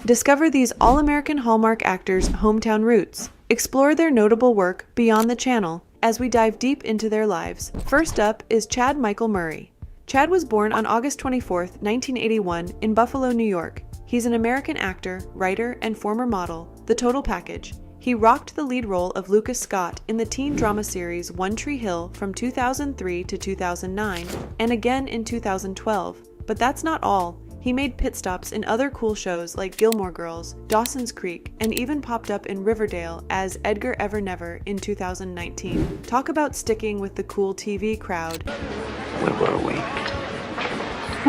Discover these all-American Hallmark actors' hometown roots. Explore their notable work beyond the channel as we dive deep into their lives. First up is Chad Michael Murray. Chad was born on August 24, 1981 in Buffalo, New York. He's an American actor, writer, and former model, the total package. He rocked the lead role of Lucas Scott in the teen drama series One Tree Hill from 2003 to 2009, and again in 2012. But that's not all. He made pit stops in other cool shows like Gilmore Girls, Dawson's Creek, and even popped up in Riverdale as Edgar Evernever in 2019. Talk about sticking with the cool TV crowd. Where were we?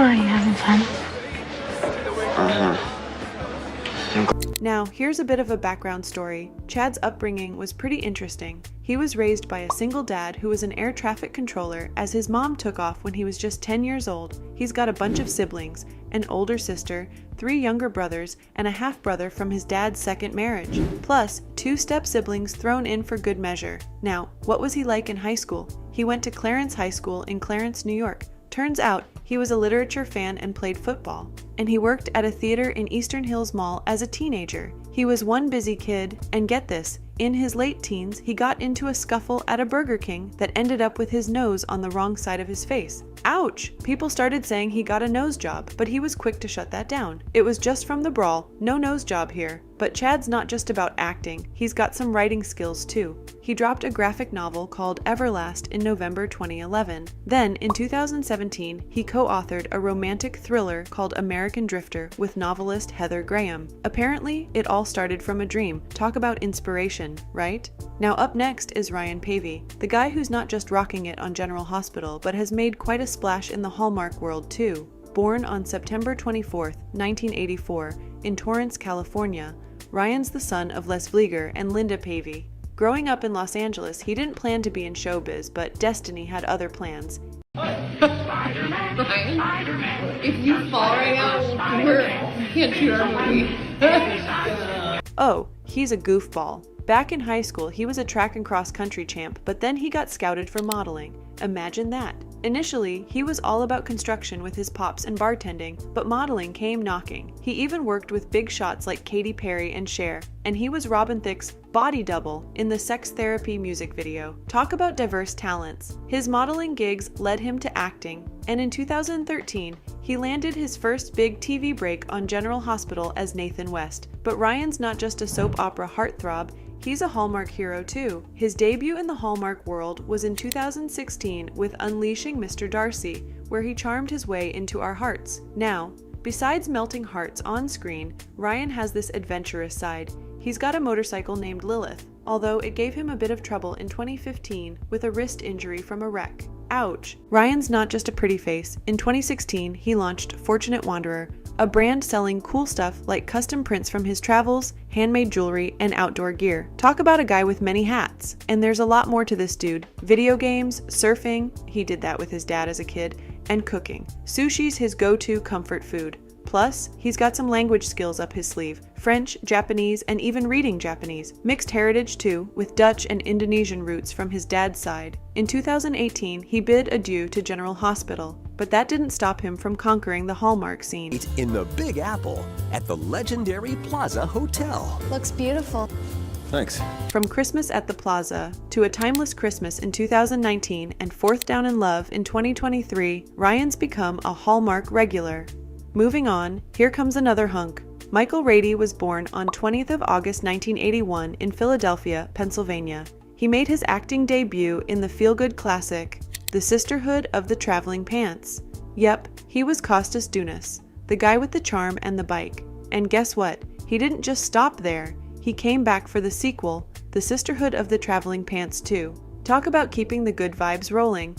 Are you having fun? Now, here's a bit of a background story. Chad's upbringing was pretty interesting. He was raised by a single dad who was an air traffic controller as his mom took off when he was just 10 years old. He's got a bunch of siblings, an older sister, 3 younger brothers, and a half-brother from his dad's second marriage, plus 2 step-siblings thrown in for good measure. Now, what was he like in high school? He went to Clarence High School in Clarence, New York. Turns out, he was a literature fan and played football. And he worked at a theater in Eastern Hills Mall as a teenager. He was one busy kid, and get this, in his late teens, he got into a scuffle at a Burger King that ended up with his nose on the wrong side of his face. Ouch! People started saying he got a nose job, but he was quick to shut that down. It was just from the brawl, no nose job here. But Chad's not just about acting, he's got some writing skills too. He dropped a graphic novel called Everlast in November 2011. Then, in 2017, he co-authored a romantic thriller called American Drifter with novelist Heather Graham. Apparently, it all started from a dream. Talk about inspiration, right? Now up next is Ryan Paevey, the guy who's not just rocking it on General Hospital, but has made quite a splash in the Hallmark world too. Born on September 24, 1984, in Torrance, California, Ryan's the son of Les Vlieger and Linda Paevey. Growing up in Los Angeles, he didn't plan to be in showbiz, but destiny had other plans. Spider-Man. If you fall right now, you can't shoot our movie. Oh, he's a goofball. Back in high school, he was a track and cross country champ, but then he got scouted for modeling. Imagine that. Initially, he was all about construction with his pops and bartending, but modeling came knocking. He even worked with big shots like Katy Perry and Cher, and he was Robin Thicke's body double in the Sex Therapy music video. Talk about diverse talents. His modeling gigs led him to acting, and in 2013, he landed his first big TV break on General Hospital as Nathan West. But Ryan's not just a soap opera heartthrob, he's a Hallmark hero too. His debut in the Hallmark world was in 2016 with Unleashing Mr. Darcy, where he charmed his way into our hearts. Now, besides melting hearts on screen, Ryan has this adventurous side. He's got a motorcycle named Lilith, although it gave him a bit of trouble in 2015 with a wrist injury from a wreck. Ouch! Ryan's not just a pretty face. In 2016, he launched Fortunate Wanderer, a brand selling cool stuff like custom prints from his travels, handmade jewelry, and outdoor gear. Talk about a guy with many hats. And there's a lot more to this dude. Video games, surfing, he did that with his dad as a kid, and cooking. Sushi's his go-to comfort food. Plus, he's got some language skills up his sleeve. French, Japanese, and even reading Japanese. Mixed heritage too, with Dutch and Indonesian roots from his dad's side. In 2018, he bid adieu to General Hospital, but that didn't stop him from conquering the Hallmark scene. In the Big Apple at the legendary Plaza Hotel. Looks beautiful. Thanks. From Christmas at the Plaza to A Timeless Christmas in 2019 and Fourth Down in Love in 2023, Ryan's become a Hallmark regular. Moving on, here comes another hunk. Michael Rady was born on 20th of August 1981 in Philadelphia, Pennsylvania. He made his acting debut in the feel-good classic, The Sisterhood of the Traveling Pants. Yep, he was Costas Dunas, the guy with the charm and the bike. And guess what? He didn't just stop there. He came back for the sequel, The Sisterhood of the Traveling Pants 2. Talk about keeping the good vibes rolling.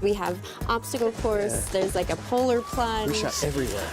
We have obstacle course, there's like a polar plunge. We shot everywhere.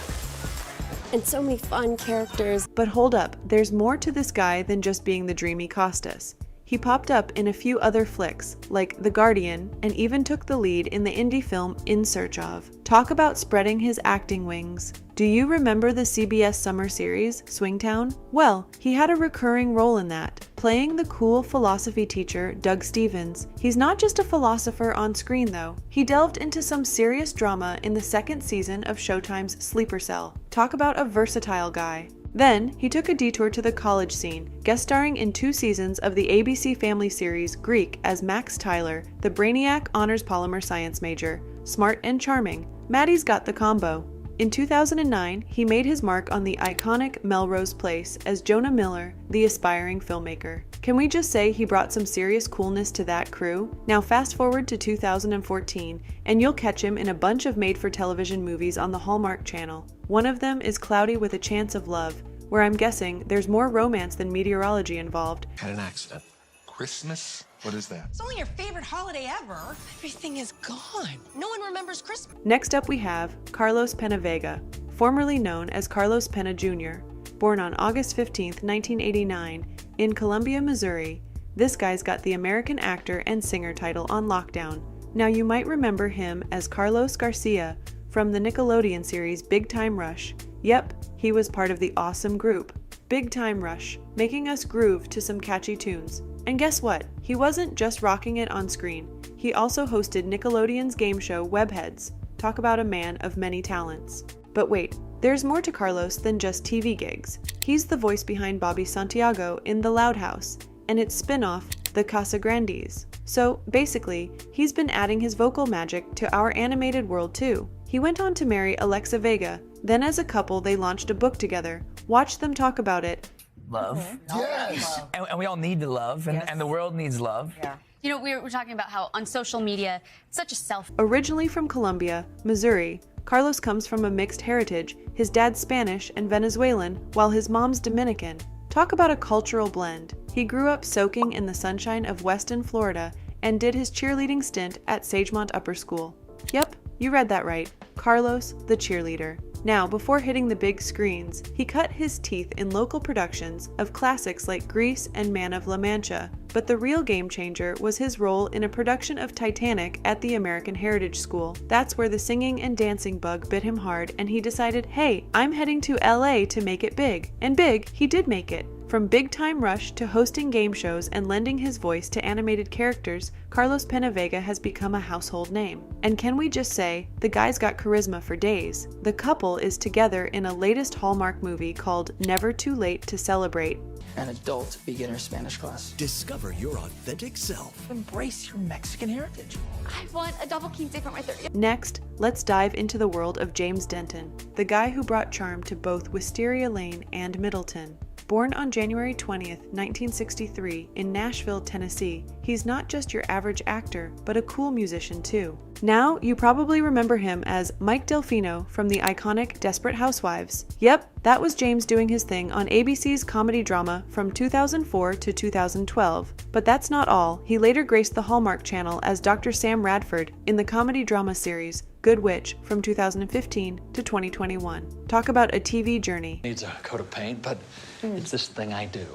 And so many fun characters. But hold up, there's more to this guy than just being the dreamy Costas. He popped up in a few other flicks, like The Guardian, and even took the lead in the indie film In Search Of. Talk about spreading his acting wings. Do you remember the CBS summer series, Swingtown? Well, he had a recurring role in that, playing the cool philosophy teacher, Doug Stevens. He's not just a philosopher on screen, though. He delved into some serious drama in the second season of Showtime's Sleeper Cell. Talk about a versatile guy. Then, he took a detour to the college scene, guest starring in 2 seasons of the ABC Family series Greek as Max Tyler, the brainiac honors polymer science major. Smart and charming, Maddie's got the combo. In 2009, he made his mark on the iconic Melrose Place as Jonah Miller, the aspiring filmmaker. Can we just say he brought some serious coolness to that crew? Now fast forward to 2014, and you'll catch him in a bunch of made-for-television movies on the Hallmark Channel. One of them is Cloudy with a Chance of Love, where I'm guessing there's more romance than meteorology involved. Had an accident. Christmas? What is that? It's only your favorite holiday ever. Everything is gone. No one remembers Christmas. Next up we have Carlos Pena Vega, formerly known as Carlos Pena Jr., born on August 15, 1989, in Columbia, Missouri. This guy's got the American actor and singer title on lockdown. Now you might remember him as Carlos Garcia from the Nickelodeon series Big Time Rush. Yep, he was part of the awesome group Big Time Rush, making us groove to some catchy tunes. And guess what? He wasn't just rocking it on screen. He also hosted Nickelodeon's game show Webheads. Talk about a man of many talents. But wait, there's more to Carlos than just TV gigs. He's the voice behind Bobby Santiago in The Loud House, and its spin-off, The Casa Grandes. So basically, he's been adding his vocal magic to our animated world too. He went on to marry Alexa Vega, then as a couple they launched a book together. Watch them talk about it. Love. Yes! And we all need to love, and the world needs love. Yeah. You know, we're talking about how on social media, it's such a self. Originally from Columbia, Missouri, Carlos comes from a mixed heritage. His dad's Spanish and Venezuelan, while his mom's Dominican. Talk about a cultural blend. He grew up soaking in the sunshine of Weston, Florida, and did his cheerleading stint at Sagemont Upper School. Yep, you read that right. Carlos, the cheerleader. Now, before hitting the big screens, he cut his teeth in local productions of classics like Grease and Man of La Mancha, but the real game changer was his role in a production of Titanic at the American Heritage School. That's where the singing and dancing bug bit him hard, and he decided, hey, I'm heading to LA to make it big. And big, he did make it. From Big Time Rush to hosting game shows and lending his voice to animated characters, Carlos Pena Vega has become a household name. And can we just say, the guy's got charisma for days. The couple is together in a latest Hallmark movie called Never Too Late to Celebrate. An adult beginner Spanish class. Discover your authentic self. Embrace your Mexican heritage. I want a double king steak on my 30th. Next, let's dive into the world of James Denton, the guy who brought charm to both Wisteria Lane and Middleton. Born on January 20th, 1963, in Nashville, Tennessee, he's not just your average actor, but a cool musician too. Now, you probably remember him as Mike Delfino from the iconic Desperate Housewives. Yep, that was James doing his thing on ABC's comedy drama from 2004 to 2012. But that's not all. He later graced the Hallmark Channel as Dr. Sam Radford in the comedy drama series Good Witch from 2015 to 2021. Talk about a TV journey. Needs a coat of paint, but it's this thing I do.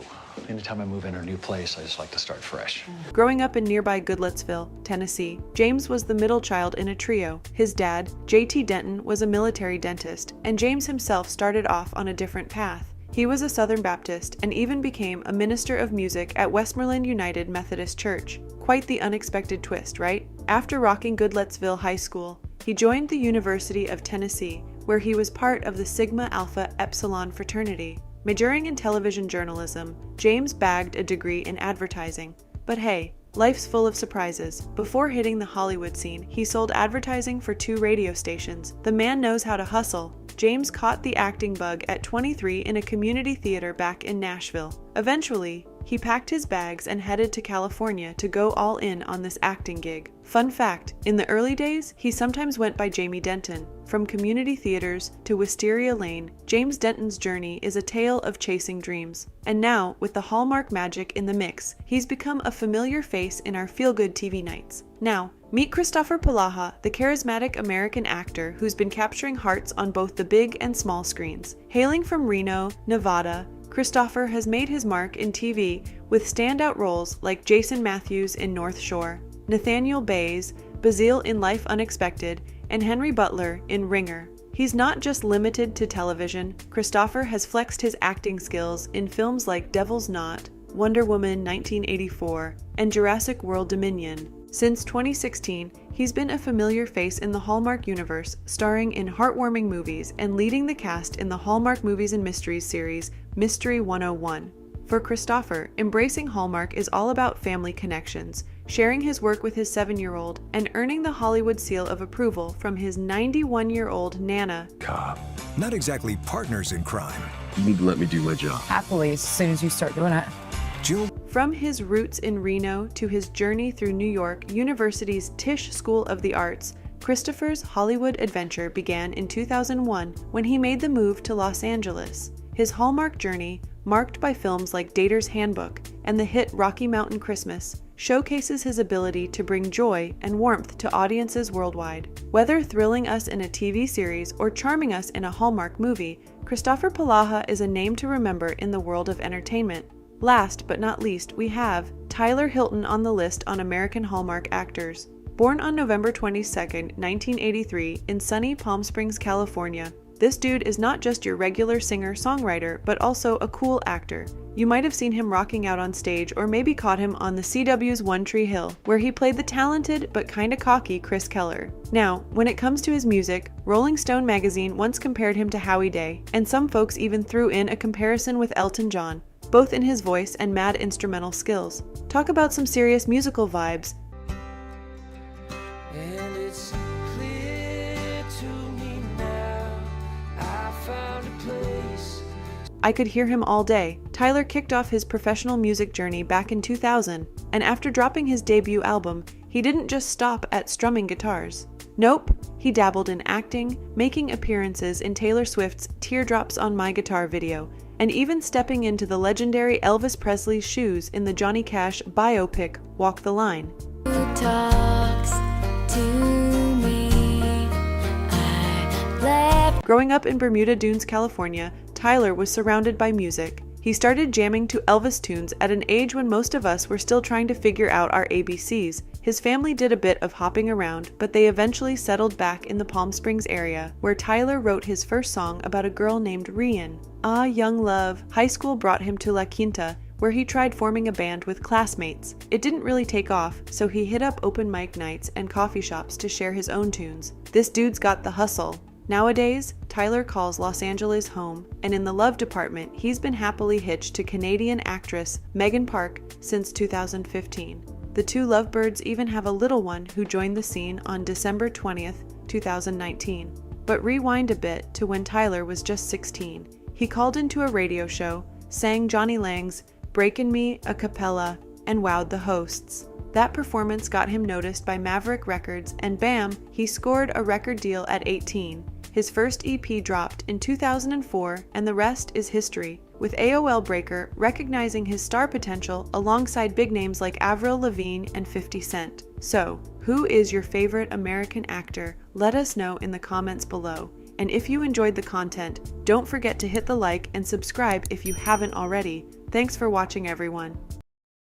Anytime I move into a new place, I just like to start fresh. Growing up in nearby Goodlettsville, Tennessee, James was the middle child in a trio. His dad, J.T. Denton, was a military dentist, and James himself started off on a different path. He was a Southern Baptist and even became a minister of music at Westmoreland United Methodist Church. Quite the unexpected twist, right? After rocking Goodlettsville High School, he joined the University of Tennessee, where he was part of the Sigma Alpha Epsilon fraternity. Majoring in television journalism, James bagged a degree in advertising. But hey, life's full of surprises. Before hitting the Hollywood scene, he sold advertising for 2 radio stations. The man knows how to hustle. James caught the acting bug at 23 in a community theater back in Nashville. Eventually, he packed his bags and headed to California to go all in on this acting gig. Fun fact, in the early days, he sometimes went by Jamie Denton. From community theaters to Wisteria Lane, James Denton's journey is a tale of chasing dreams. And now, with the Hallmark magic in the mix, he's become a familiar face in our feel-good TV nights. Now, meet Kristoffer Polaha, the charismatic American actor who's been capturing hearts on both the big and small screens. Hailing from Reno, Nevada, Kristoffer has made his mark in TV with standout roles like Jason Matthews in North Shore, Nathaniel Bays, Bazile in Life Unexpected, and Henry Butler in Ringer. He's not just limited to television. Kristoffer has flexed his acting skills in films like Devil's Knot, Wonder Woman 1984, and Jurassic World Dominion. Since 2016, he's been a familiar face in the Hallmark universe, starring in heartwarming movies and leading the cast in the Hallmark Movies and Mysteries series, Mystery 101. For Kristoffer, embracing Hallmark is all about family connections, sharing his work with his 7-year-old, and earning the Hollywood seal of approval from his 91-year-old Nana. Cop. Not exactly partners in crime. You need to let me do my job. Happily, as soon as you start doing it. Jill. From his roots in Reno to his journey through New York University's Tisch School of the Arts, Kristoffer's Hollywood adventure began in 2001 when he made the move to Los Angeles. His Hallmark journey, marked by films like Dater's Handbook and the hit Rocky Mountain Christmas, showcases his ability to bring joy and warmth to audiences worldwide. Whether thrilling us in a TV series or charming us in a Hallmark movie, Kristoffer Polaha is a name to remember in the world of entertainment. Last but not least, we have Tyler Hilton on the list on American Hallmark Actors. Born on November 22, 1983 in sunny Palm Springs, California, this dude is not just your regular singer-songwriter, but also a cool actor. You might have seen him rocking out on stage or maybe caught him on the CW's One Tree Hill, where he played the talented but kinda cocky Chris Keller. Now, when it comes to his music, Rolling Stone magazine once compared him to Howie Day, and some folks even threw in a comparison with Elton John, both in his voice and mad instrumental skills. Talk about some serious musical vibes. And it's clear to me now, I found a place. I could hear him all day. Tyler kicked off his professional music journey back in 2000, and after dropping his debut album, he didn't just stop at strumming guitars. Nope, he dabbled in acting, making appearances in Taylor Swift's Teardrops on My Guitar video, and even stepping into the legendary Elvis Presley's shoes in the Johnny Cash biopic Walk the Line. Growing up in Bermuda Dunes, California, Tyler was surrounded by music. He started jamming to Elvis tunes at an age when most of us were still trying to figure out our ABCs. His family did a bit of hopping around, but they eventually settled back in the Palm Springs area, where Tyler wrote his first song about a girl named Rian. Ah, young love. High school brought him to La Quinta, where he tried forming a band with classmates. It didn't really take off, so he hit up open mic nights and coffee shops to share his own tunes. This dude's got the hustle. Nowadays, Tyler calls Los Angeles home, and in the love department, he's been happily hitched to Canadian actress Megan Park since 2015. The two lovebirds even have a little one who joined the scene on December 20th, 2019. But rewind a bit to when Tyler was just 16. He called into a radio show, sang Johnny Lang's Breakin' Me a cappella, and wowed the hosts. That performance got him noticed by Maverick Records, and bam, he scored a record deal at 18. His first EP dropped in 2004, and the rest is history, with AOL Breaker recognizing his star potential alongside big names like Avril Lavigne and 50 Cent. So, who is your favorite American actor? Let us know in the comments below. And if you enjoyed the content, don't forget to hit the like and subscribe if you haven't already. Thanks for watching, everyone.